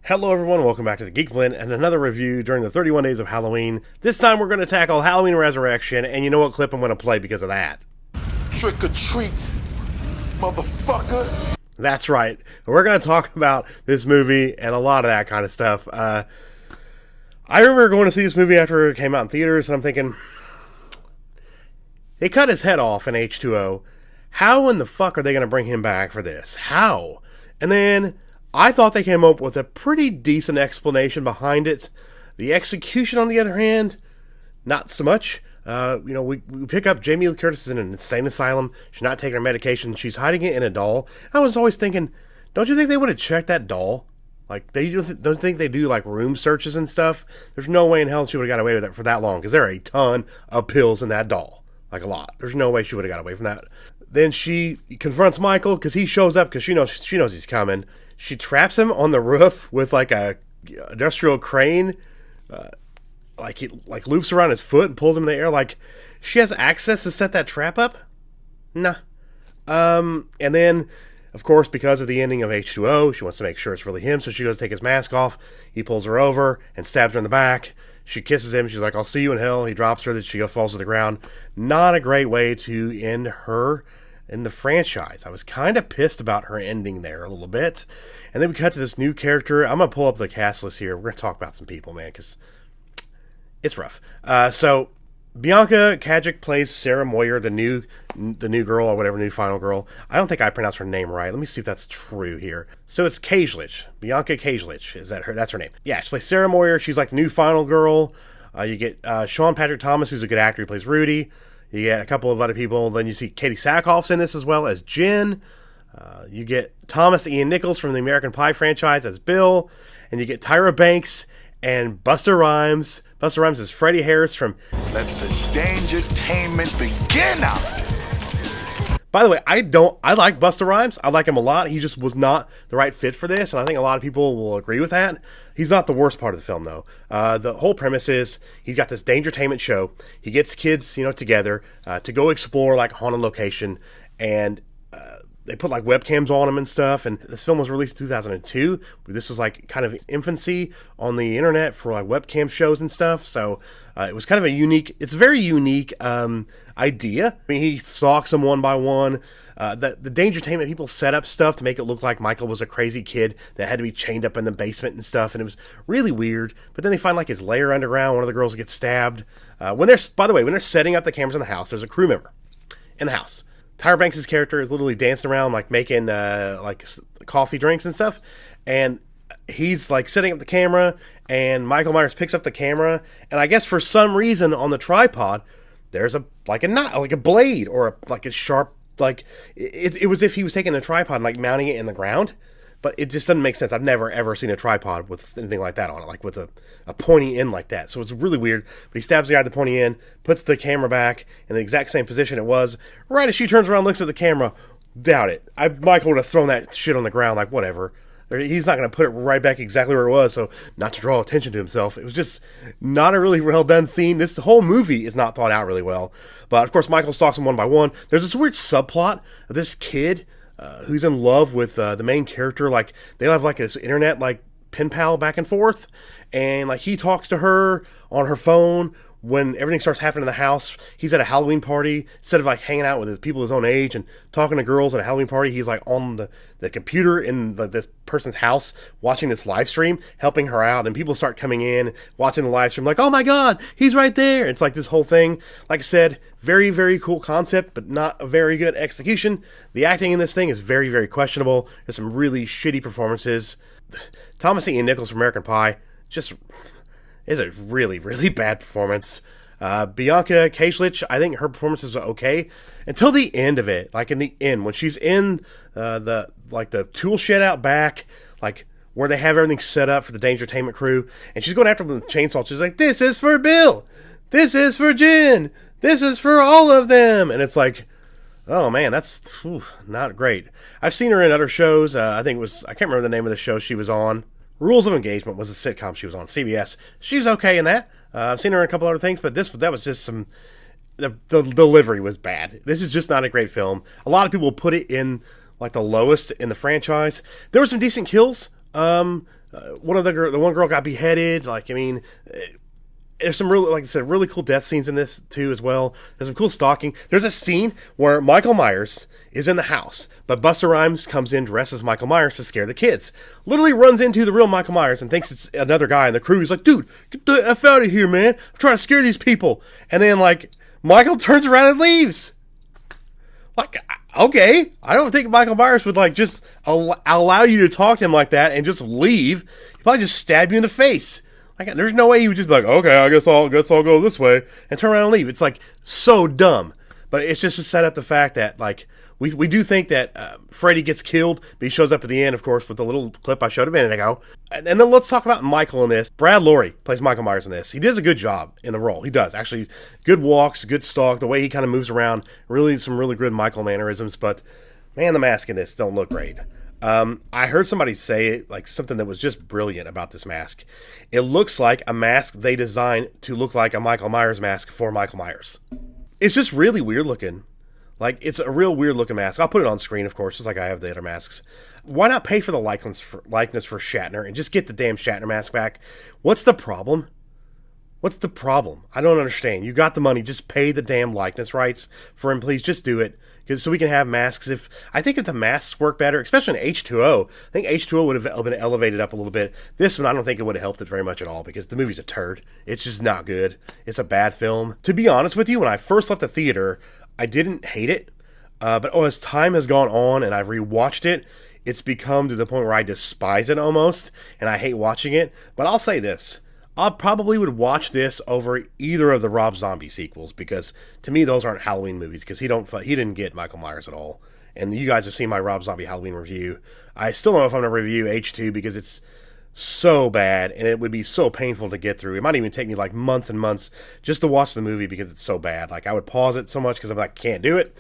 Hello everyone, welcome back to the Geek Blend and another review during the 31 days of Halloween. This time we're going to tackle Halloween Resurrection, and you know what clip I'm going to play because of that. Trick or treat, motherfucker. That's right. We're going to talk about this movie and a lot of that kind of stuff. I remember going to see this movie after it came out in theaters, and I'm thinking, they cut his head off in H2O. How in the fuck are they going to bring him back for this? How? And then I thought they came up with a pretty decent explanation behind it. The execution, on the other hand, not so much. We pick up Jamie Lee Curtis in an insane asylum. She's not taking her medication. She's hiding it in a doll. I was always thinking, don't you think they would have checked that doll? Like, they don't think they do, like, room searches and stuff? There's no way in hell she would have got away with it for that long, because there are a ton of pills in that doll. Like, a lot. There's no way she would have got away from that. Then she confronts Michael, because he shows up, because she knows he's coming. She traps him on the roof with like a industrial crane, he loops around his foot and pulls him in the air. Like, she has access to set that trap up? Nah. And then, of course, because of the ending of H2O, she wants to make sure it's really him, so she goes to take his mask off. He pulls her over and stabs her in the back. She kisses him. She's like, "I'll see you in hell." He drops her. That she falls to the ground. Not a great way to end her in the franchise. I was kind of pissed about her ending there a little bit. And then we cut to this new character. I'm going to pull up the cast list here. We're going to talk about some people, man, because it's rough. So Bianca Kajic plays Sarah Moyer, the new girl or whatever, new final girl. I don't think I pronounced her name right. Let me see if that's true here. So it's Llic. Bianca Llic. Is that her? That's her name. Yeah, she plays Sarah Moyer. She's like the new final girl. You get Sean Patrick Thomas, who's a good actor. He plays Rudy. You get a couple of other people. Then you see Katie Sackhoff's in this as well as Jen. You get Thomas Ian Nichols from the American Pie franchise as Bill. And you get Tyra Banks and Busta Rhymes. Busta Rhymes is Freddie Harris from Let the Dangertainment begin out. By the way, I like Busta Rhymes. I like him a lot. He just was not the right fit for this, and I think a lot of people will agree with that. He's not the worst part of the film, though. The whole premise is he's got this Dangertainment show. He gets kids, together to go explore like a haunted location, and they put like webcams on them and stuff. And this film was released in 2002. This is like kind of infancy on the internet for like webcam shows and stuff. So it was kind of it's a very unique idea. I mean, he stalks them one by one. The Dangertainment people set up stuff to make it look like Michael was a crazy kid that had to be chained up in the basement and stuff. And it was really weird. But then they find like his lair underground. One of the girls gets stabbed. When they're setting up the cameras in the house, there's a crew member in the house. Tyra Banks' character is literally dancing around, like making like coffee drinks and stuff, and he's like setting up the camera. And Michael Myers picks up the camera, and I guess for some reason on the tripod, there's a blade or a sharp it was if he was taking a tripod and like mounting it in the ground. But it just doesn't make sense. I've never, ever seen a tripod with anything like that on it, like with a pointy end like that. So it's really weird. But he stabs the guy at the pointy end, puts the camera back in the exact same position it was. Right as she turns around, looks at the camera, doubt it. Michael would have thrown that shit on the ground, like, whatever. He's not going to put it right back exactly where it was, so not to draw attention to himself. It was just not a really well done scene. This whole movie is not thought out really well. But, of course, Michael stalks him one by one. There's this weird subplot of this kid who's in love with the main character. Like, they have like this internet like pen pal back and forth, and like he talks to her on her phone when everything starts happening in the house. He's at a Halloween party. Instead of like hanging out with his people his own age and talking to girls at a Halloween party, he's like on the computer in this person's house watching this live stream, helping her out. And people start coming in, watching the live stream, like, "Oh my God, he's right there." It's like this whole thing. Like I said, very, very cool concept, but not a very good execution. The acting in this thing is very, very questionable. There's some really shitty performances. Thomas Ian Nichols from American Pie just is a really, really bad performance. Bianca Llic, I think her performance is okay until the end of it. Like in the end, when she's in the tool shed out back, like where they have everything set up for the Dangertainment crew, and she's going after them with a chainsaw. She's like, "This is for Bill. This is for Jen. This is for all of them." And it's like, oh man, that's not great. I've seen her in other shows. I can't remember the name of the show she was on. Rules of Engagement was a sitcom she was on, CBS. She's okay in that. I've seen her in a couple other things, but that was just the delivery was bad. This is just not a great film. A lot of people put it in like the lowest in the franchise. There were some decent kills. The one girl got beheaded. Like, I mean, there's some really, like I said, really cool death scenes in this too as well. There's some cool stalking. There's a scene where Michael Myers is in the house, but Busta Rhymes comes in dressed as Michael Myers to scare the kids. Literally runs into the real Michael Myers and thinks it's another guy in the crew. He's like, dude, get the F out of here, man. I'm trying to scare these people. And then, like, Michael turns around and leaves. Like, okay, I don't think Michael Myers would, like, just allow you to talk to him like that and just leave. He'd probably just stab you in the face. Like, there's no way he would just be like, okay, I guess I'll go this way and turn around and leave. It's, like, so dumb. But it's just to set up the fact that, like, we do think that Freddy gets killed, but he shows up at the end, of course, with the little clip I showed a minute ago. And then let's talk about Michael in this. Brad Laurie plays Michael Myers in this. He does a good job in the role. He does. Actually, good walks, good stalk, the way he kind of moves around. Really, some really good Michael mannerisms. But, man, the mask in this don't look great. I heard somebody say, like, something that was just brilliant about this mask. It looks like a mask they designed to look like a Michael Myers mask for Michael Myers. It's just really weird looking. Like, it's a real weird looking mask. I'll put it on screen, of course, just like I have the other masks. Why not pay for the likeness for Shatner and just get the damn Shatner mask back? What's the problem? What's the problem? I don't understand. You got the money. Just pay the damn likeness rights for him, please. Just do it. So we can have masks. I think if the masks work better, especially in H2O, I think H2O would have been elevated up a little bit. This one, I don't think it would have helped it very much at all because the movie's a turd. It's just not good. It's a bad film. To be honest with you, when I first left the theater, I didn't hate it. But as time has gone on and I've rewatched it, it's become to the point where I despise it almost, and I hate watching it. But I'll say this. I probably would watch this over either of the Rob Zombie sequels because to me those aren't Halloween movies because he didn't get Michael Myers at all. And you guys have seen my Rob Zombie Halloween review. I still don't know if I'm going to review H2 because it's so bad and it would be so painful to get through. It might even take me like months and months just to watch the movie because it's so bad. Like I would pause it so much because I'm like, can't do it.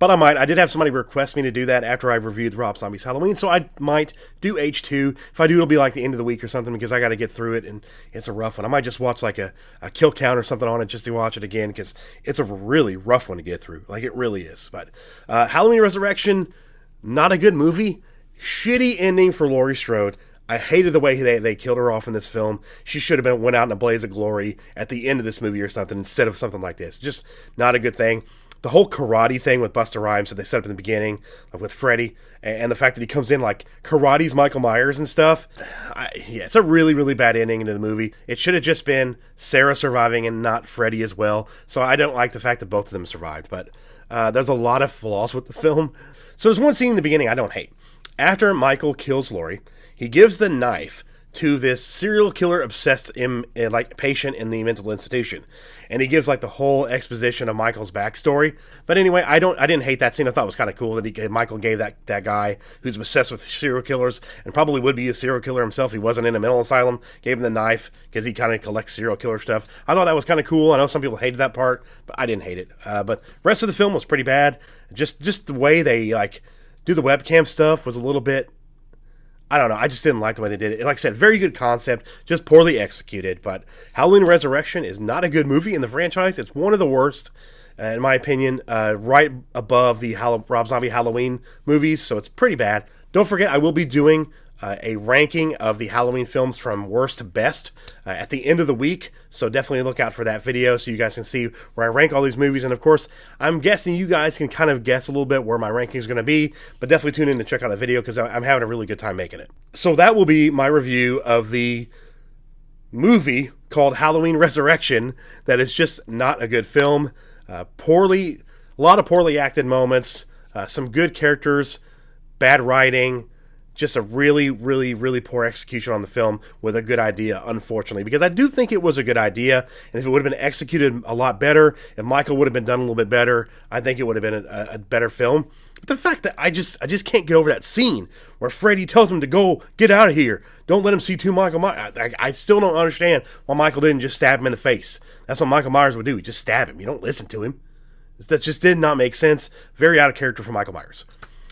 But I might. I did have somebody request me to do that after I reviewed Rob Zombie's Halloween, so I might do H2. If I do, it'll be like the end of the week or something because I got to get through it, and it's a rough one. I might just watch like a kill count or something on it just to watch it again because it's a really rough one to get through. Like, it really is. But Halloween Resurrection, not a good movie. Shitty ending for Laurie Strode. I hated the way they killed her off in this film. She should have went out in a blaze of glory at the end of this movie or something instead of something like this. Just not a good thing. The whole karate thing with Busta Rhymes that they set up in the beginning, like with Freddy, and the fact that he comes in like karate's Michael Myers and stuff. It's a really, really bad ending into the movie. It should have just been Sarah surviving and not Freddy as well. So I don't like the fact that both of them survived. But there's a lot of flaws with the film. So there's one scene in the beginning I don't hate. After Michael kills Laurie, he gives the knife to this serial killer obsessed patient in the mental institution, and he gives like the whole exposition of Michael's backstory. But anyway, I didn't hate that scene. I thought it was kind of cool that Michael gave that guy who's obsessed with serial killers and probably would be a serial killer himself. He wasn't in a mental asylum. Gave him the knife because he kind of collects serial killer stuff. I thought that was kind of cool. I know some people hated that part, but I didn't hate it. But the rest of the film was pretty bad. Just the way they like do the webcam stuff was a little bit. I don't know. I just didn't like the way they did it. Like I said, very good concept, just poorly executed. But Halloween Resurrection is not a good movie in the franchise. It's one of the worst, in my opinion, right above the Rob Zombie Halloween movies. So it's pretty bad. Don't forget, I will be doing a ranking of the Halloween films from worst to best at the end of the week. So definitely look out for that video so you guys can see where I rank all these movies. And of course, I'm guessing you guys can kind of guess a little bit where my ranking is going to be, but definitely tune in to check out the video because I'm having a really good time making it. So that will be my review of the movie called Halloween Resurrection. That is just not a good film. A lot of poorly acted moments, some good characters, bad writing, just a really, really, really poor execution on the film with a good idea, unfortunately. Because I do think it was a good idea, and if it would have been executed a lot better, if Michael would have been done a little bit better, I think it would have been a better film. But the fact that I just can't get over that scene where Freddy tells him to go, get out of here. Don't let him see two Michael Myers. I still don't understand why Michael didn't just stab him in the face. That's what Michael Myers would do. He'd just stab him. You don't listen to him. That just did not make sense. Very out of character for Michael Myers.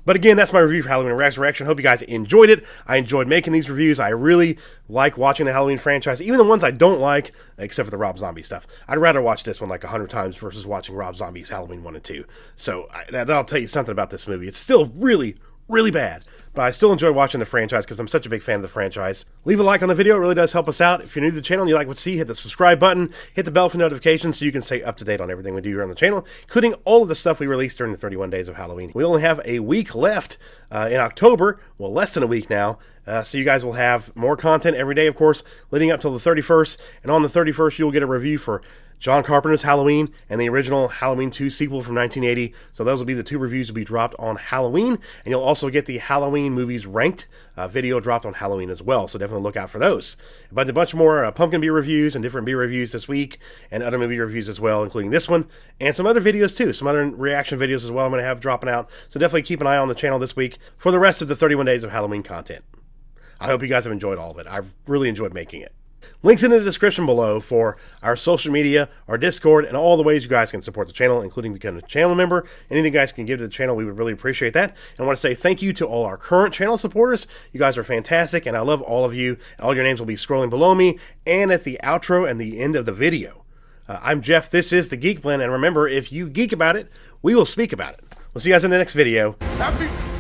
But again, that's my review for Halloween Resurrection. Hope you guys enjoyed it. I enjoyed making these reviews. I really like watching the Halloween franchise, even the ones I don't like, except for the Rob Zombie stuff. I'd rather watch this one like 100 times versus watching Rob Zombie's Halloween 1 and 2. So that'll tell you something about this movie. It's still really, really bad. But I still enjoy watching the franchise because I'm such a big fan of the franchise. Leave a like on the video, it really does help us out. If you're new to the channel and you like what you see, hit the subscribe button, hit the bell for notifications so you can stay up to date on everything we do here on the channel, including all of the stuff we released during the 31 days of Halloween. We only have a week left in October, well, less than a week now, so you guys will have more content every day, of course, leading up till the 31st, and on the 31st you'll get a review for John Carpenter's Halloween and the original Halloween 2 sequel from 1980. So those will be the two reviews will be dropped on Halloween. And you'll also get the Halloween movies ranked video dropped on Halloween as well. So definitely look out for those. But a bunch more pumpkin beer reviews and different beer reviews this week and other movie reviews as well, including this one and some other videos too. Some other reaction videos as well I'm going to have dropping out. So definitely keep an eye on the channel this week for the rest of the 31 days of Halloween content. I hope you guys have enjoyed all of it. I've really enjoyed making it. Links in the description below for our social media, our Discord, and all the ways you guys can support the channel, including becoming a channel member. Anything you guys can give to the channel, we would really appreciate that. And I want to say thank you to all our current channel supporters. You guys are fantastic, and I love all of you. All your names will be scrolling below me and at the outro and the end of the video. I'm Jeff. This is the Geek Blend, and remember, if you geek about it, we will speak about it. We'll see you guys in the next video. Happy